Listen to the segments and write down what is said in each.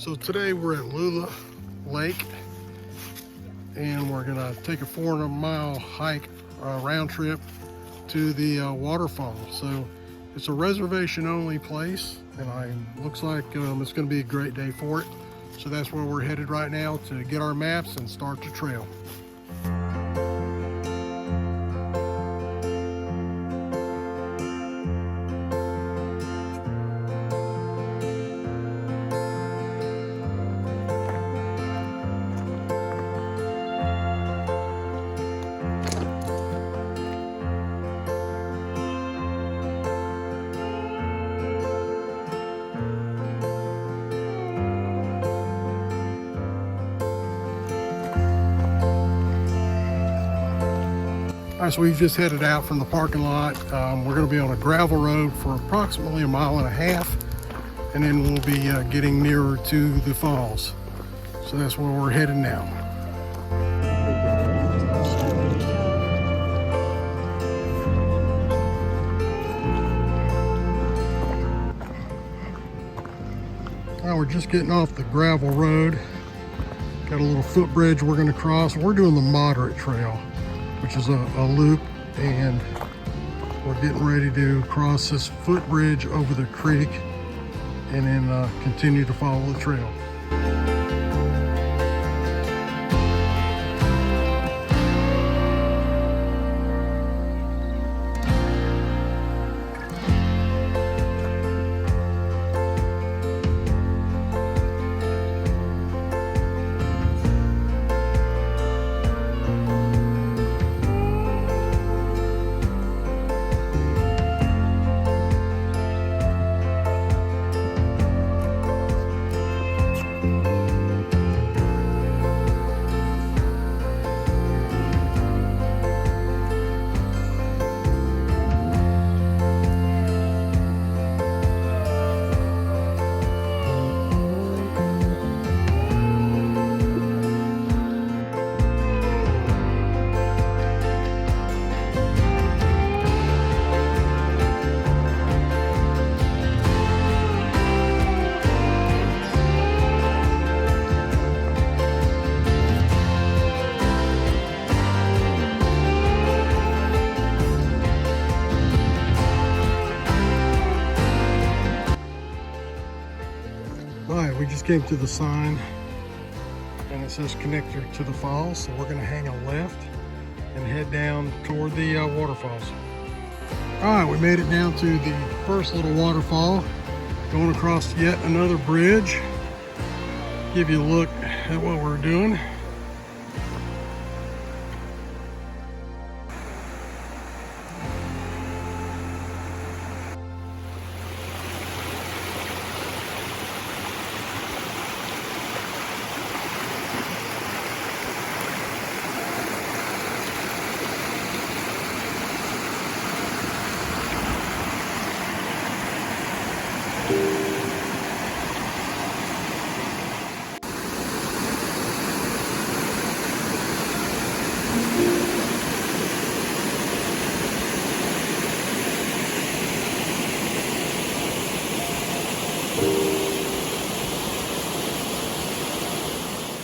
So today we're at Lula Lake and we're gonna take a 400-mile hike round trip to the waterfall. So it's a reservation only place and looks like it's gonna be a great day for it. So that's where we're headed right now to get our maps and start the trail. All right, so we've just headed out from the parking lot. We're going to be on a gravel road for approximately 1.5 miles, and then we'll be getting nearer to the falls. So that's where we're headed now. Now we're just getting off the gravel road. Got a little footbridge we're going to cross. We're doing the moderate trail, which is a loop, and we're getting ready to cross this footbridge over the creek and then continue to follow the trail. We just came to the sign and it says connector to the falls, so we're going to hang a left and head down toward the waterfalls. All right, we made it down to the first little waterfall, going across yet another bridge. Give you a look at what we're doing.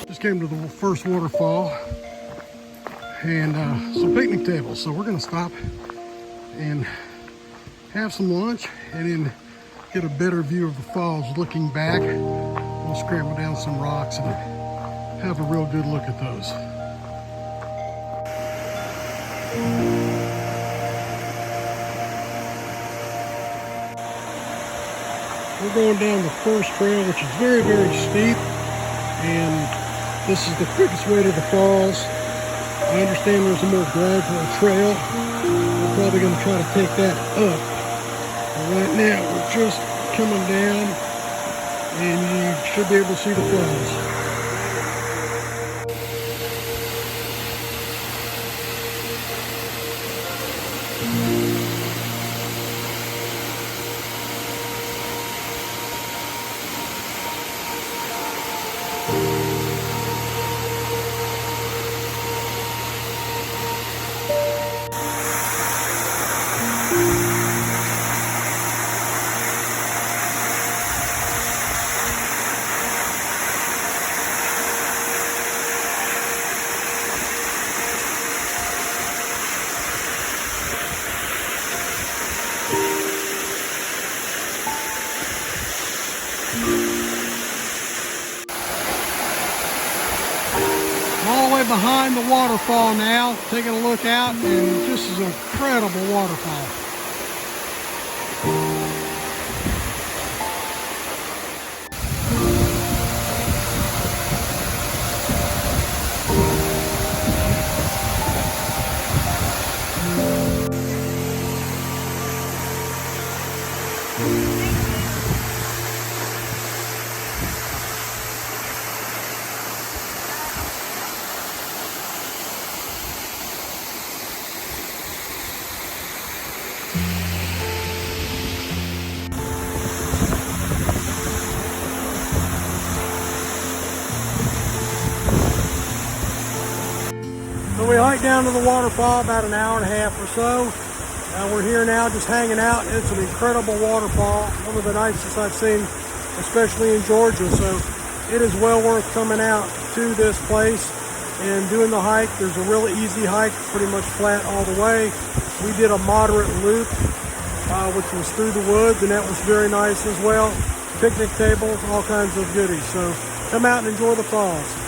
Just came to the first waterfall and some picnic tables. So we're gonna stop and have some lunch and then get a better view of the falls looking back. We'll scramble down some rocks and have a real good look at those. We're going down the first trail, which is very, very steep, and this is the quickest way to the falls. I understand there's a more gradual trail. We're probably going to try to take that up. But right now, we're just coming down, and you should be able to see the falls. behind the waterfall now, taking a look out, and this is an incredible waterfall. So we hiked down to the waterfall about an hour and a half or so. We're here now just hanging out. It's an incredible waterfall, one of the nicest I've seen, especially in Georgia. So it is well worth coming out to this place and doing the hike. There's a really easy hike, pretty much flat all the way. We did a moderate loop, which was through the woods, and that was very nice as well. Picnic tables, all kinds of goodies. So come out and enjoy the falls.